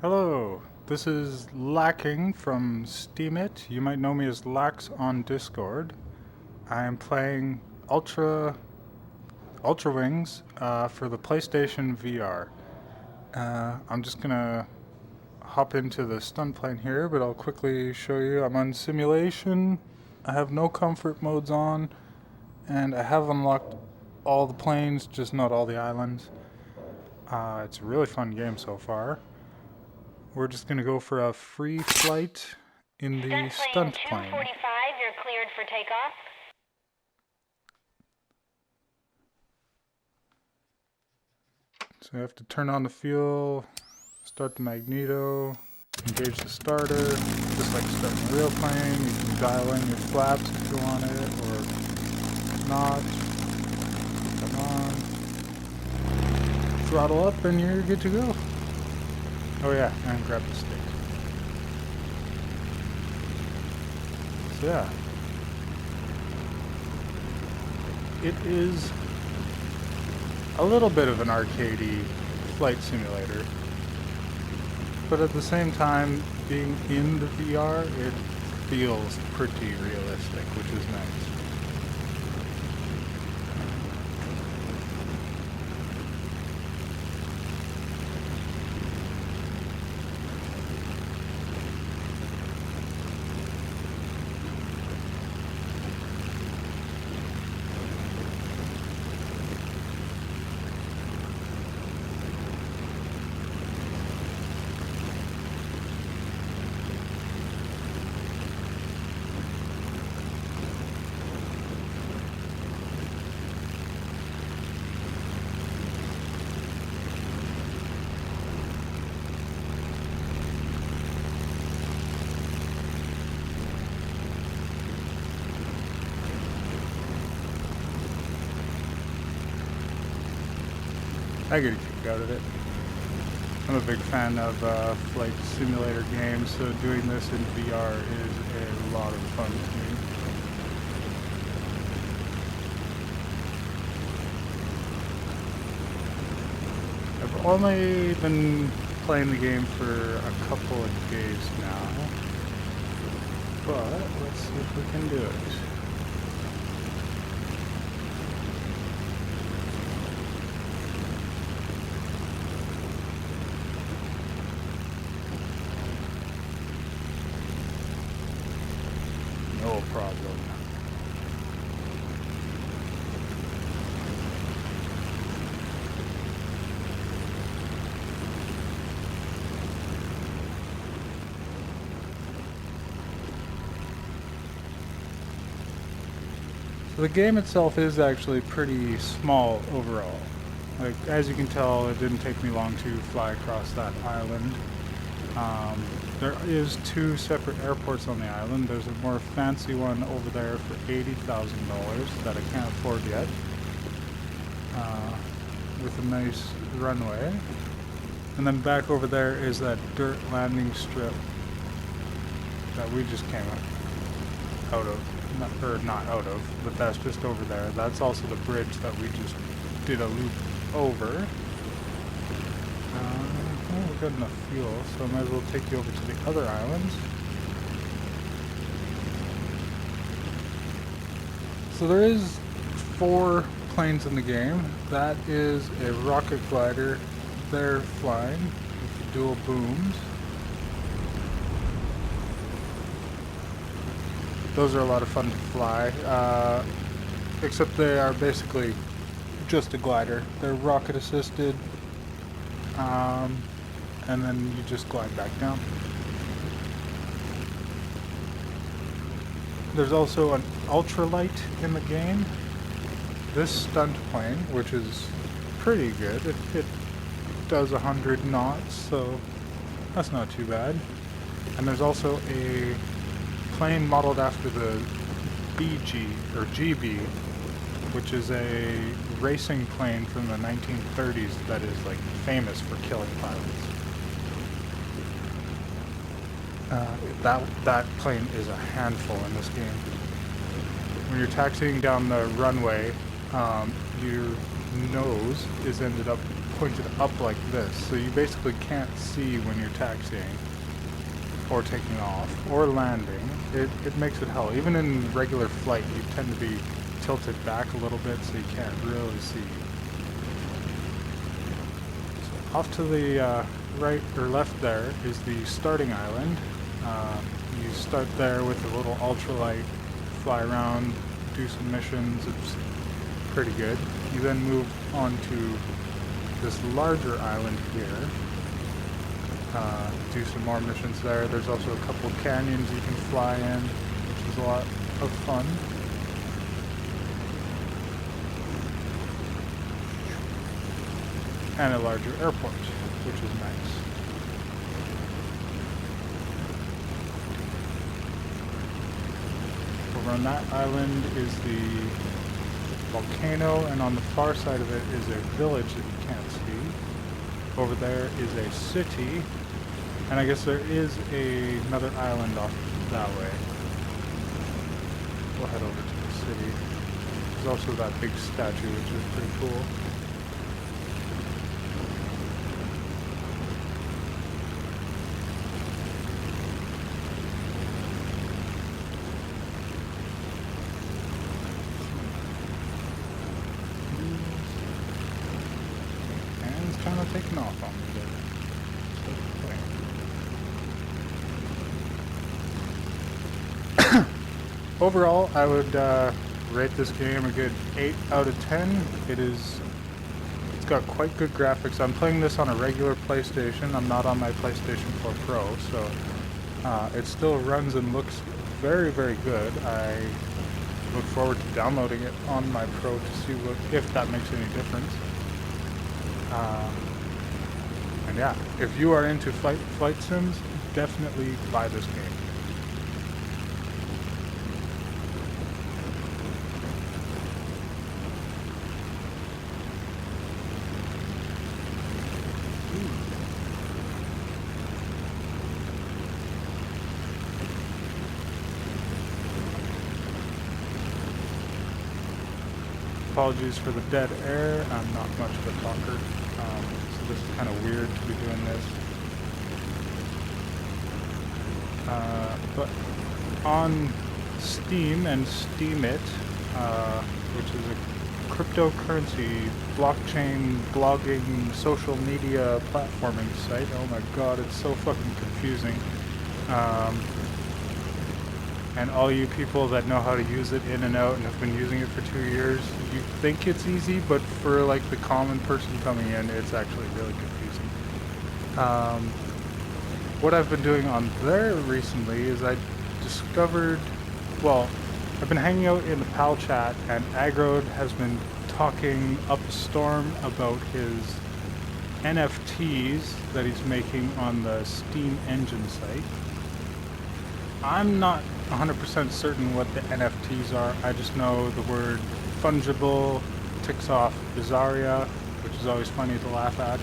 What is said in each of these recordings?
Hello, this is Lacking from Steem. You might know me as Lax on Discord. I am playing Ultrawings for the PlayStation VR. I'm just gonna hop into the stun plane here, but I'll quickly show you. I'm on simulation. I have no comfort modes on, and I have unlocked all the planes, just not all the islands. It's a really fun game so far. We're just gonna go for a free flight in the stunt plane. 245, you're cleared for takeoff. So you have to turn on the fuel, start the magneto, engage the starter, just like starting a real plane. You can dial in your flaps if you want it, or not. Put them on. Throttle up and you're good to go. Oh yeah, and grab the stick. So yeah. It is a little bit of an arcadey flight simulator. But at the same time, being in the VR, it feels pretty realistic, which is nice. I get a kick out of it. I'm a big fan of flight simulator games, so doing this in VR is a lot of fun to me. I've only been playing the game for a couple of days now, but let's see if we can do it. No problem. So the game itself is actually pretty small overall. Like, as you can tell, it didn't take me long to fly across that island. There is two separate airports on the island. There's a more fancy one over there for $80,000 that I can't afford yet, with a nice runway. And then back over there is that dirt landing strip that we just came out of. Not out of, but that's just over there. That's also the bridge that we just did a loop over. Well, we've got enough fuel, so I might as well take you over to the other islands. So there is 4 planes in the game. That is a rocket glider. They're flying with the dual booms. Those are a lot of fun to fly, except they are basically just a glider. They're rocket assisted. And then you just glide back down. There's also an ultralight in the game. This stunt plane, which is pretty good, it does 100 knots, so that's not too bad. And there's also a plane modeled after the BG, or GB, which is a racing plane from the 1930s that is like famous for killing pilots. That plane is a handful in this game. When you're taxiing down the runway, your nose is ended up pointed up like this, so you basically can't see when you're taxiing or taking off or landing. It makes it hell. Even in regular flight, you tend to be tilted back a little bit, so you can't really see. So off to the right or left there is the starting island. You start there with a little ultralight, fly around, do some missions. It's pretty good. You then move on to this larger island here. Do some more missions there. There's also a couple of canyons you can fly in, which is a lot of fun. And a larger airport, which is nice. Over on that island is the volcano, and on the far side of it is a village that you can't see. Over there is a city, and I guess there is another island off that way. We'll head over to the city. There's also that big statue, which is pretty cool. Kind of taking off on me there. Overall, I would rate this game a good 8 out of 10. It's got quite good graphics. I'm playing this on a regular PlayStation. I'm not on my PlayStation 4 Pro, so it still runs and looks very, very good. I look forward to downloading it on my Pro to see if that makes any difference. And yeah, if you are into flight sims, definitely buy this game. Apologies for the dead air. I'm not much of a talker. So this is kind of weird to be doing this. But on Steem and Steemit, which is a cryptocurrency, blockchain, blogging, social media platforming site. Oh my god, it's so fucking confusing. And all you people that know how to use it in and out and have been using it for 2 years, you think it's easy, but for like the common person coming in, it's actually really confusing. What I've been doing on there recently is I discovered, well, I've been hanging out in the PAL chat, and Agrod has been talking up a storm about his NFTs that he's making on the Steam engine site. I'm not 100% certain what the NFTs are. I just know the word fungible ticks off Bizarria, which is always funny to laugh at.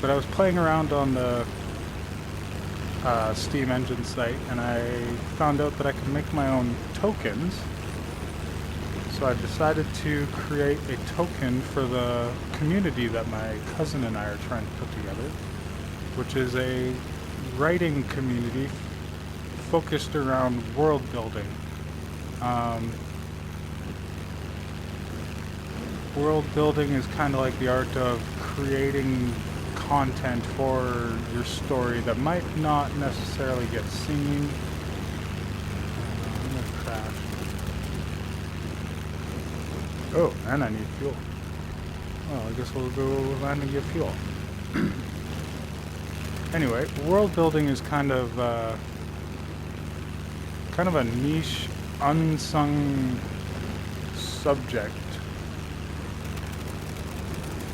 But I was playing around on the Steam engine site, and I found out that I can make my own tokens. So I decided to create a token for the community that my cousin and I are trying to put together, which is a writing community focused around world building. World building is kind of like the art of creating content for your story that might not necessarily get seen. I'm gonna crash. Oh, and I need fuel. Well, I guess we'll go land and get fuel. Anyway, world building is kind of a niche, unsung subject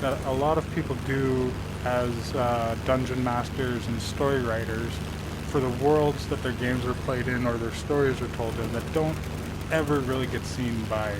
that a lot of people do as dungeon masters and story writers for the worlds that their games are played in or their stories are told in, that don't ever really get seen by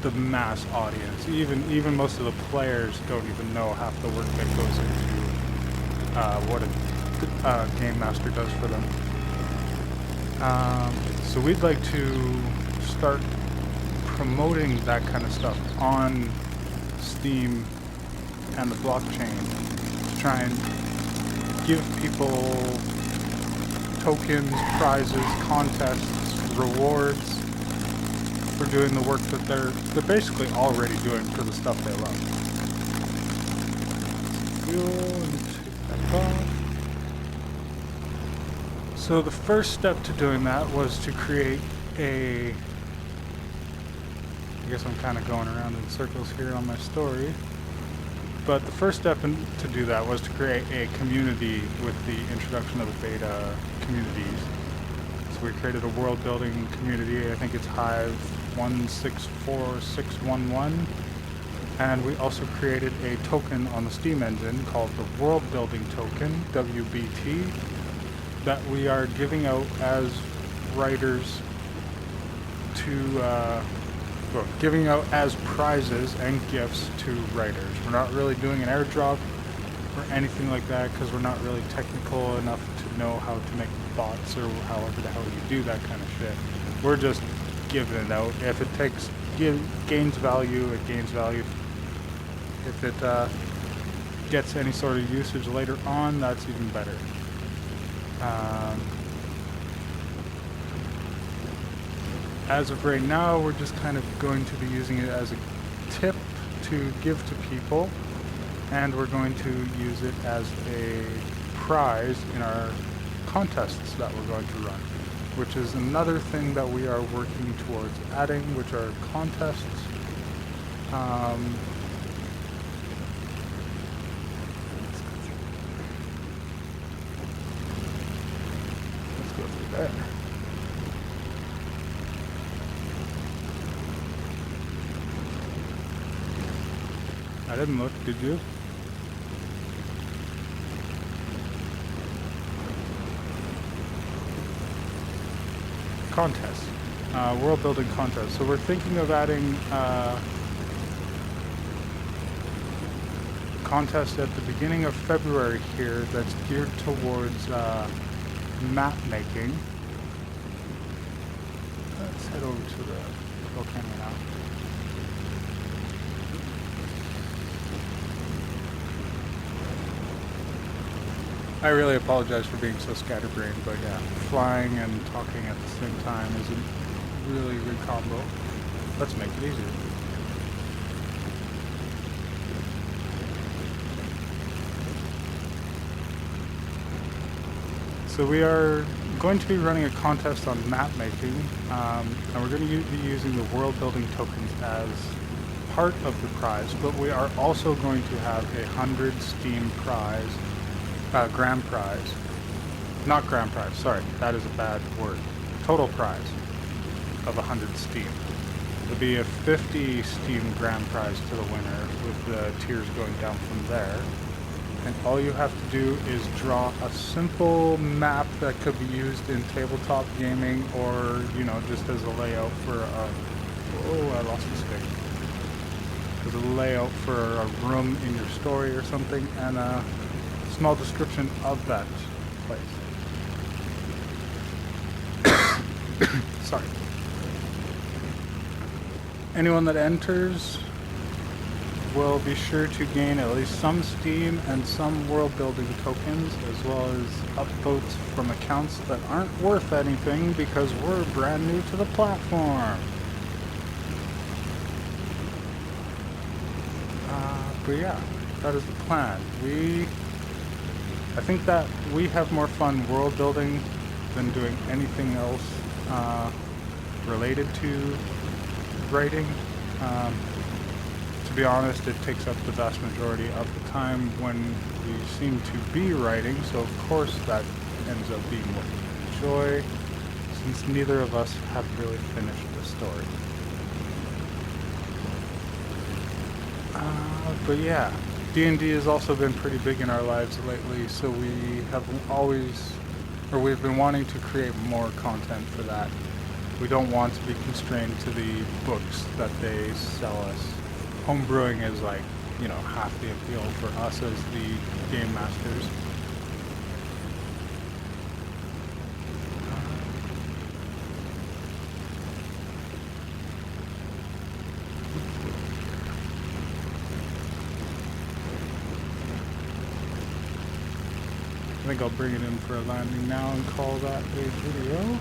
the mass audience. Even most of the players don't even know half the work that goes into what a game master does for them. So we'd like to start promoting that kind of stuff on Steam and the blockchain to try and give people tokens, prizes, contests, rewards for doing the work that they're basically already doing for the stuff they love. Fuel and take that off. So the first step to doing that was to create a... I guess I'm kind of going around in circles here on my story. But the first step to do that was to create a community with the introduction of the beta communities. So we created a world building community. I think it's Hive 164611. And we also created a token on the Steem engine called the World Building Token, WBT, that we are giving out as writers to, giving out as prizes and gifts to writers. We're not really doing an airdrop or anything like that because we're not really technical enough to know how to make bots or however the hell you do that kind of shit. We're just giving it out. If it gains value, it gains value. If it gets any sort of usage later on, that's even better. As of right now, we're just kind of going to be using it as a tip to give to people, and we're going to use it as a prize in our contests that we're going to run, which is another thing that we are working towards adding, which are contests. Let's go through there. I didn't look, did you? Contest. World building contest. So we're thinking of adding contest at the beginning of February here that's geared towards map making. Let's head over to the volcano now. I really apologize for being so scatterbrained, but yeah, flying and talking at the same time is a really good combo. Let's make it easier. So we are going to be running a contest on map making, and we're going to be using the world building tokens as part of the prize, but we are also going to have 100 Steem prize. Grand prize. Not grand prize, sorry, that is a bad word. Total prize of 100 Steem. It'll be a 50 Steem grand prize to the winner, with the tiers going down from there. And all you have to do is draw a simple map that could be used in tabletop gaming or, you know, just as a layout for a... Oh, I lost the stick. As a layout for a room in your story or something, and small description of that place. Sorry. Anyone that enters will be sure to gain at least some Steem and some world building tokens, as well as upvotes from accounts that aren't worth anything because we're brand new to the platform. But yeah, that is the plan. I think that we have more fun world building than doing anything else related to writing. To be honest, it takes up the vast majority of the time when we seem to be writing, so of course that ends up being what we enjoy, since neither of us have really finished the story. But yeah. D&D has also been pretty big in our lives lately, so we've been wanting to create more content for that. We don't want to be constrained to the books that they sell us. Homebrewing is like, you know, half the appeal for us as the game masters. think I'll bring it in for a landing now and call that a video.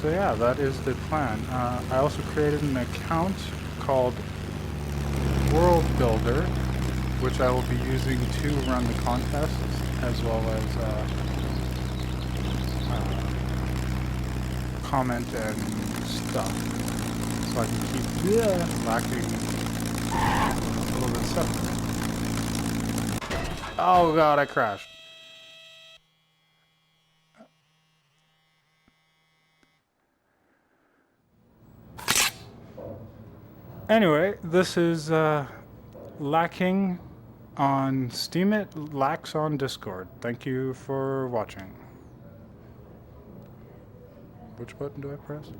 So yeah, that is the plan. I also created an account called World Builder, which I will be using to run the contests, as well as comment and stuff, so I can keep lacking a little bit separate. Oh god, I crashed. Anyway, this is lacking on Steam. It lacks on Discord. Thank you for watching. Which button do I press?